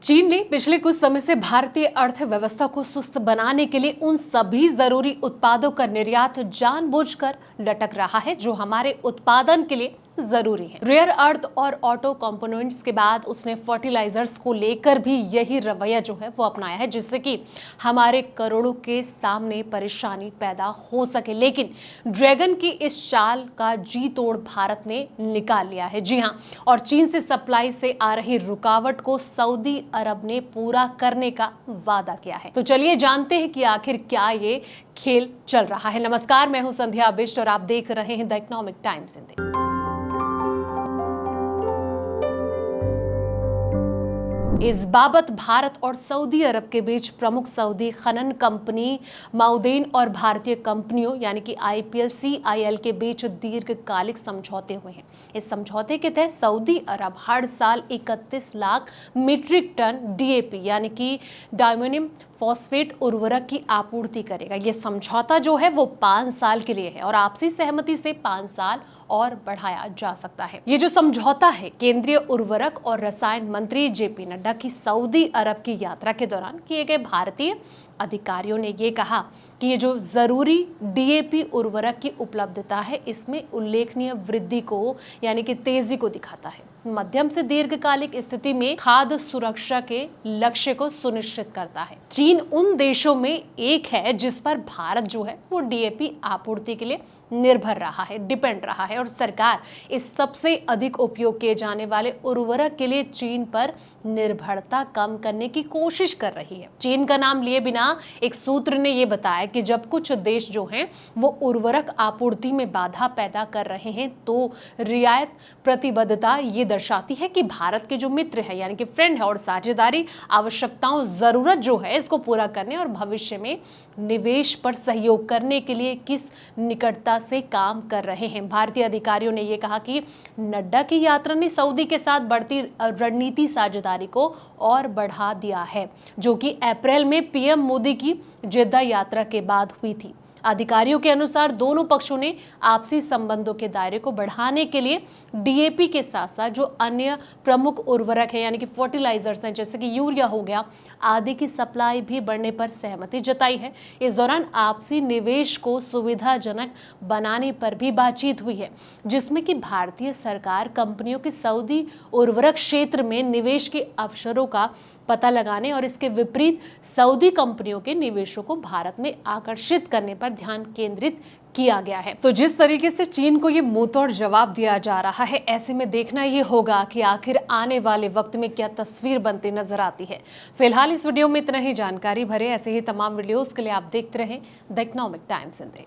चीन ने पिछले कुछ समय से भारतीय अर्थव्यवस्था को सुस्त बनाने के लिए उन सभी जरूरी उत्पादों का निर्यात जानबूझकर लटक रहा है जो हमारे उत्पादन के लिए जरूरी है। रेयर अर्थ और ऑटो कंपोनेंट्स के बाद उसने फर्टिलाइजर्स को लेकर भी यही रवैया जो है वो अपनाया है, जिससे कि हमारे करोड़ों के सामने परेशानी पैदा हो सके। लेकिन ड्रैगन की इस चाल का जी तोड़ भारत ने निकाल लिया है। जी हाँ, और चीन से सप्लाई से आ रही रुकावट को सऊदी अरब ने पूरा करने का वादा किया है। तो चलिए जानते हैं कि आखिर क्या ये खेल चल रहा है। नमस्कार, मैं हूं संध्या बिष्ट और आप देख रहे हैं द इकोनॉमिक टाइम्स हिंदी। इस बाबत भारत और सऊदी अरब के बीच प्रमुख सऊदी खनन कंपनी माउदेन और भारतीय कंपनियों यानी कि आईपीएल सीआईएल के बीच दीर्घकालिक समझौते हुए हैं। इस समझौते के तहत सऊदी अरब हर साल 31 लाख मीट्रिक टन डीएपी यानी कि डायमोनियम फॉस्फेट उर्वरक की आपूर्ति करेगा। ये समझौता जो है वो 5 साल के लिए है और आपसी सहमति से 5 साल और बढ़ाया जा सकता है। ये जो समझौता है केंद्रीय उर्वरक और रसायन मंत्री जेपी नड्डा की सऊदी अरब की यात्रा के दौरान किए गए भारतीय अधिकारियों ने ये कहा कि ये जो जरूरी डीएपी उर्वरक की उपलब्धता है इसमें उल्लेखनीय वृद्धि को यानी कि तेजी को दिखाता है। मध्यम से दीर्घकालिक स्थिति में खाद्य सुरक्षा के लक्ष्य को सुनिश्चित करता है। चीन उन देशों में एक है जिस पर भारत जो है वो डीएपी आपूर्ति के लिए निर्भर रहा है, डिपेंड रहा है और सरकार इस सबसे अधिक उपयोग किए जाने वाले उर्वरक के लिए चीन पर निर्भरता कम करने की कोशिश कर रही है। चीन का नाम लिए बिना एक सूत्र ने यह बताया कि जब कुछ देश जो हैं वो उर्वरक आपूर्ति में बाधा पैदा कर रहे हैं तो रियायत प्रतिबद्धता ये दर्शाती है कि भारत के जो मित्र है यानी कि फ्रेंड है और साझेदारी आवश्यकताओं जरूरत जो है इसको पूरा करने और भविष्य में निवेश पर सहयोग करने के लिए किस निकटता से काम कर रहे हैं। भारतीय अधिकारियों ने यह कहा कि नड्डा की यात्रा ने सऊदी के साथ बढ़ती रणनीति साझेदारी को और बढ़ा दिया है, जो कि अप्रैल में पीएम मोदी की जेद्दा यात्रा के बाद हुई थी। अधिकारियों के अनुसार दोनों पक्षों ने आपसी संबंधों के दायरे को बढ़ाने के लिए डीएपी के साथ साथ जो अन्य प्रमुख उर्वरक है यानी कि फर्टिलाइजर्स हैं जैसे कि यूरिया हो गया आदि की सप्लाई भी बढ़ने पर सहमति जताई है। इस दौरान आपसी निवेश को सुविधाजनक बनाने पर भी बातचीत हुई है, जिसमें कि भारतीय सरकार कंपनियों के सऊदी उर्वरक क्षेत्र में निवेश के अवसरों का पता लगाने और इसके विपरीत सऊदी कंपनियों के निवेशों को भारत में आकर्षित करने पर ध्यान केंद्रित किया गया है। तो जिस तरीके से चीन को ये मुंहतोड़ जवाब दिया जा रहा है, ऐसे में देखना ये होगा कि आखिर आने वाले वक्त में क्या तस्वीर बनती नजर आती है। फिलहाल इस वीडियो में इतना ही। जानकारी भरे ऐसे ही तमाम वीडियोस के लिए आप देखते रहें द इकोनॉमिक टाइम्स हिंदी।